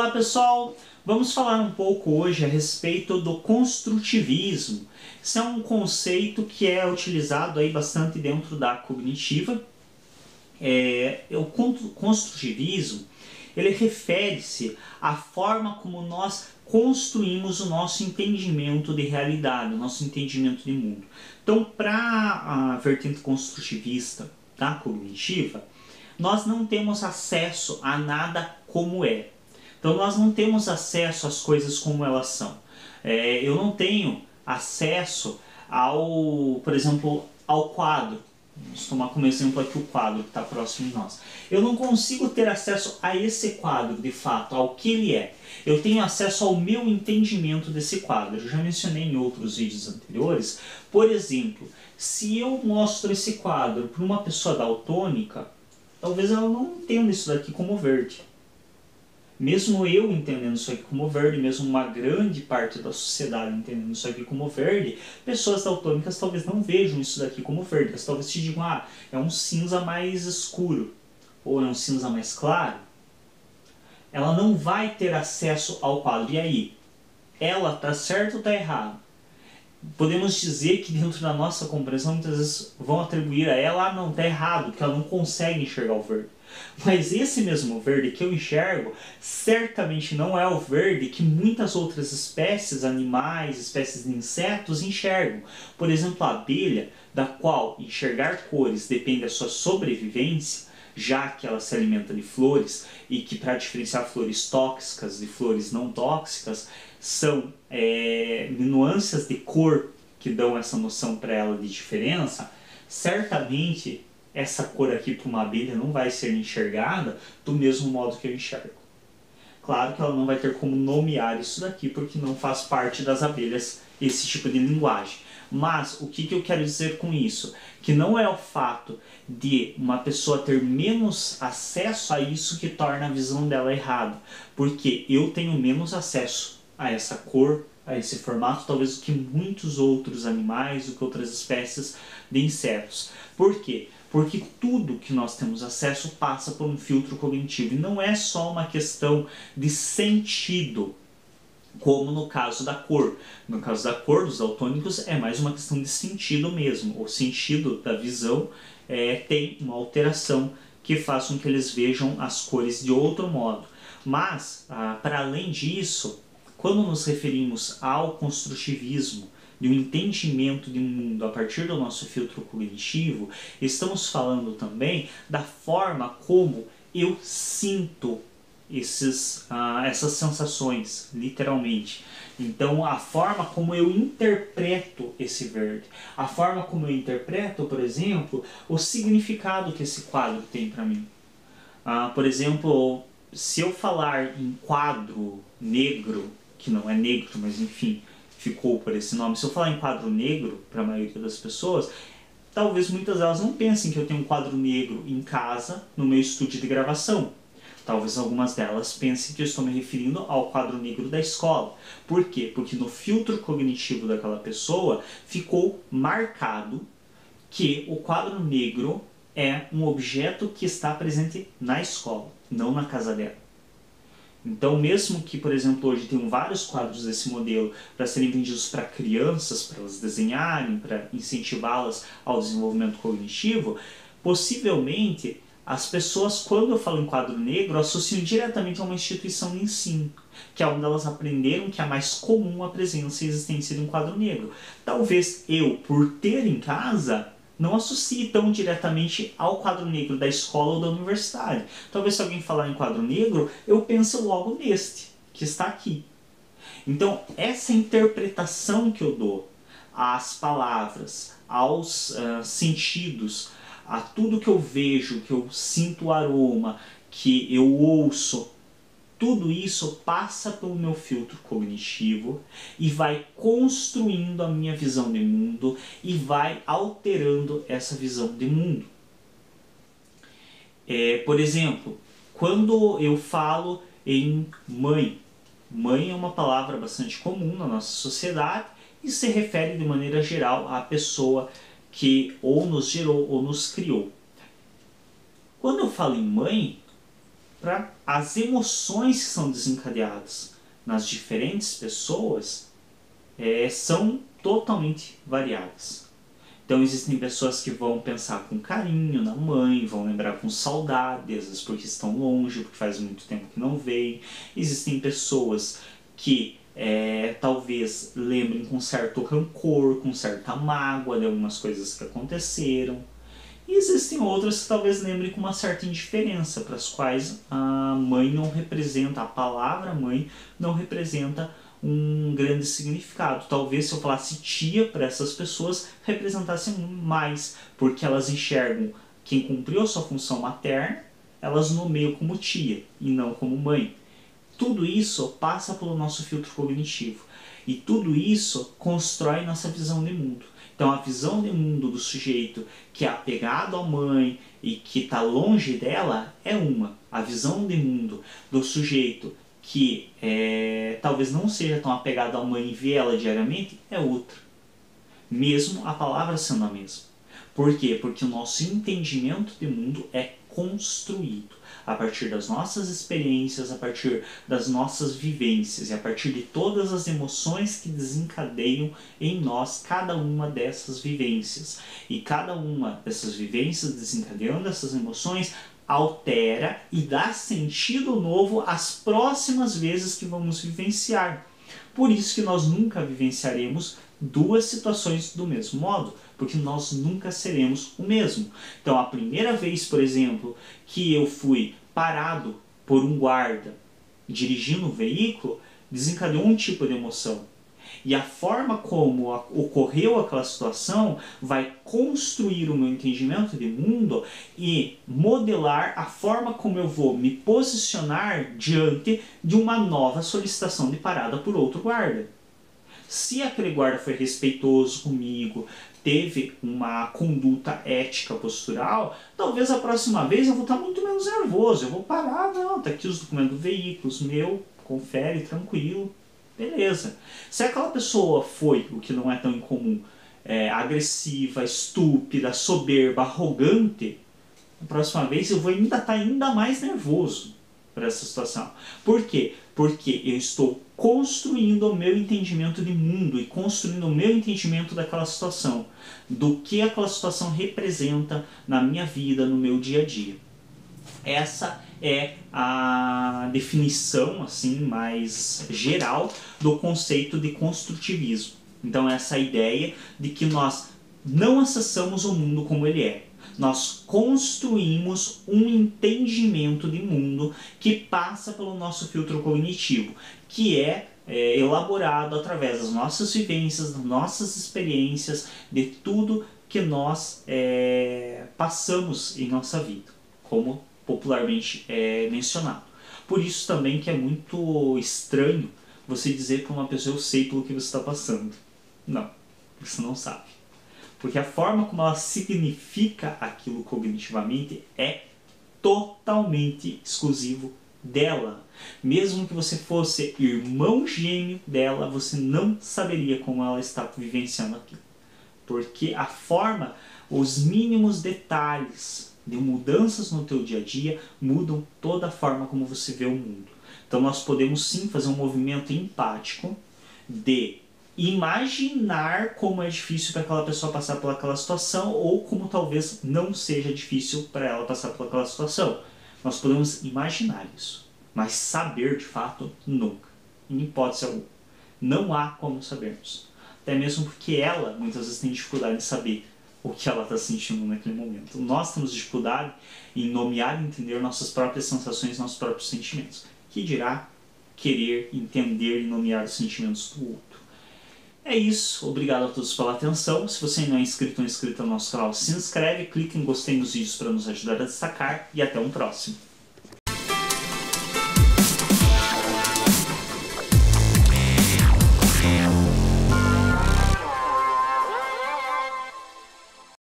Olá pessoal, vamos falar um pouco hoje a respeito do construtivismo. Esse é um conceito que é utilizado aí bastante dentro da cognitiva. O construtivismo, ele refere-se à forma como nós construímos o nosso entendimento de realidade, o nosso entendimento de mundo. Então, para a vertente construtivista da cognitiva, nós não temos acesso a nada como é. Então nós não temos acesso às coisas como elas são. Eu não tenho acesso por exemplo, ao quadro. Vamos tomar como exemplo aqui o quadro que está próximo de nós. Eu não consigo ter acesso a esse quadro, de fato, ao que ele é. Eu tenho acesso ao meu entendimento desse quadro. Eu já mencionei em outros vídeos anteriores. Por exemplo, se eu mostro esse quadro para uma pessoa daltônica, talvez ela não entenda isso daqui como verde. Mesmo eu entendendo isso aqui como verde, mesmo uma grande parte da sociedade entendendo isso aqui como verde, pessoas daltônicas talvez não vejam isso daqui como verde. Elas talvez te digam, é um cinza mais escuro, ou é um cinza mais claro. Ela não vai ter acesso ao quadro. E aí? Ela está certa ou está errada? Podemos dizer que dentro da nossa compreensão muitas vezes vão atribuir a ela, não, está errado, porque ela não consegue enxergar o verde. Mas esse mesmo verde que eu enxergo, certamente não é o verde que muitas outras espécies, animais, espécies de insetos enxergam. Por exemplo, a abelha, da qual enxergar cores depende da sua sobrevivência, já que ela se alimenta de flores e que para diferenciar flores tóxicas de flores não tóxicas, são nuances de cor que dão essa noção para ela de diferença, certamente essa cor aqui para uma abelha não vai ser enxergada do mesmo modo que eu enxergo. Claro que ela não vai ter como nomear isso daqui, porque não faz parte das abelhas esse tipo de linguagem. Mas o que eu quero dizer com isso? Que não é o fato de uma pessoa ter menos acesso a isso que torna a visão dela errada. Porque eu tenho menos acesso a essa cor, a esse formato, talvez do que muitos outros animais, do que outras espécies de insetos. Por quê? Porque tudo que nós temos acesso passa por um filtro cognitivo. E não é só uma questão de sentido, como no caso da cor. No caso da cor, dos daltônicos, é mais uma questão de sentido mesmo. O sentido da visão tem uma alteração que faz com que eles vejam as cores de outro modo. Mas, para além disso, quando nos referimos ao construtivismo, de um entendimento de mundo a partir do nosso filtro cognitivo, estamos falando também da forma como eu sinto essas sensações, literalmente. Então, a forma como eu interpreto esse verde, a forma como eu interpreto, por exemplo, o significado que esse quadro tem para mim. Por exemplo, se eu falar em quadro negro, que não é negro, mas enfim, ficou por esse nome. Se eu falar em quadro negro, para a maioria das pessoas, talvez muitas delas não pensem que eu tenho um quadro negro em casa, no meu estúdio de gravação. Talvez algumas delas pensem que eu estou me referindo ao quadro negro da escola. Por quê? Porque no filtro cognitivo daquela pessoa ficou marcado que o quadro negro é um objeto que está presente na escola, não na casa dela. Então, mesmo que, por exemplo, hoje tenham vários quadros desse modelo para serem vendidos para crianças, para elas desenharem, para incentivá-las ao desenvolvimento cognitivo, possivelmente as pessoas, quando eu falo em quadro negro, associam diretamente a uma instituição de ensino, que é onde elas aprenderam que é mais comum a presença e a existência de um quadro negro. Talvez eu, por ter em casa, não associe tão diretamente ao quadro negro da escola ou da universidade. Talvez se alguém falar em quadro negro, eu pense logo neste, que está aqui. Então, essa interpretação que eu dou às palavras, aos sentidos, a tudo que eu vejo, que eu sinto o aroma, que eu ouço, tudo isso passa pelo meu filtro cognitivo e vai construindo a minha visão de mundo e vai alterando essa visão de mundo. Por exemplo, quando eu falo em mãe, mãe é uma palavra bastante comum na nossa sociedade e se refere de maneira geral à pessoa que ou nos gerou ou nos criou. Quando eu falo em mãe, para as emoções que são desencadeadas nas diferentes pessoas são totalmente variadas. Então existem pessoas que vão pensar com carinho na mãe, vão lembrar com saudade, às vezes porque estão longe, porque faz muito tempo que não veem. Existem pessoas que talvez lembrem com certo rancor, com certa mágoa de algumas coisas que aconteceram. E existem outras que talvez lembrem com uma certa indiferença, para as quais a mãe não representa, a palavra mãe não representa um grande significado. Talvez se eu falasse tia para essas pessoas representasse mais, porque elas enxergam quem cumpriu a sua função materna, elas nomeiam como tia e não como mãe. Tudo isso passa pelo nosso filtro cognitivo e tudo isso constrói nossa visão de mundo. Então a visão de mundo do sujeito que é apegado à mãe e que está longe dela é uma. A visão de mundo do sujeito que talvez não seja tão apegado à mãe e vê ela diariamente é outra. Mesmo a palavra sendo a mesma. Por quê? Porque o nosso entendimento de mundo é construído a partir das nossas experiências, a partir das nossas vivências e a partir de todas as emoções que desencadeiam em nós cada uma dessas vivências. E cada uma dessas vivências desencadeando essas emoções altera e dá sentido novo às próximas vezes que vamos vivenciar. Por isso que nós nunca vivenciaremos duas situações do mesmo modo, porque nós nunca seremos o mesmo. Então a primeira vez, por exemplo, que eu fui parado por um guarda dirigindo um veículo, desencadeou um tipo de emoção. E a forma como ocorreu aquela situação vai construir o meu entendimento de mundo e modelar a forma como eu vou me posicionar diante de uma nova solicitação de parada por outro guarda. Se aquele guarda foi respeitoso comigo, teve uma conduta ética postural, talvez a próxima vez eu vou estar muito menos nervoso. Eu vou parar, não, tá aqui os documentos do veículo, meu, confere, tranquilo, beleza. Se aquela pessoa foi, o que não é tão incomum, agressiva, estúpida, soberba, arrogante, a próxima vez eu vou ainda estar ainda mais nervoso para essa situação. Por quê? Porque eu estou construindo o meu entendimento de mundo e construindo o meu entendimento daquela situação, do que aquela situação representa na minha vida, no meu dia a dia. Essa é a definição assim mais geral do conceito de construtivismo. Então essa ideia de que nós não acessamos o mundo como ele é. Nós construímos um entendimento de mundo que passa pelo nosso filtro cognitivo, que é elaborado através das nossas vivências, das nossas experiências, de tudo que nós passamos em nossa vida, como popularmente é mencionado. Por isso também que é muito estranho você dizer para uma pessoa: eu sei pelo que você está passando. Não, você não sabe. Porque a forma como ela significa aquilo cognitivamente é totalmente exclusivo dela. Mesmo que você fosse irmão gêmeo dela, você não saberia como ela está vivenciando aquilo. Porque a forma, os mínimos detalhes de mudanças no teu dia a dia mudam toda a forma como você vê o mundo. Então nós podemos sim fazer um movimento empático de imaginar como é difícil para aquela pessoa passar por aquela situação ou como talvez não seja difícil para ela passar por aquela situação. Nós podemos imaginar isso, mas saber de fato nunca, em hipótese alguma. Não há como sabermos. Até mesmo porque ela muitas vezes tem dificuldade de saber o que ela está sentindo naquele momento. Nós temos dificuldade em nomear e entender nossas próprias sensações, nossos próprios sentimentos. Que dirá querer entender e nomear os sentimentos do outro. É isso, obrigado a todos pela atenção. Se você ainda não é inscrito ou inscrita no nosso canal, se inscreve, clique em gostei nos vídeos para nos ajudar a destacar e até um próximo.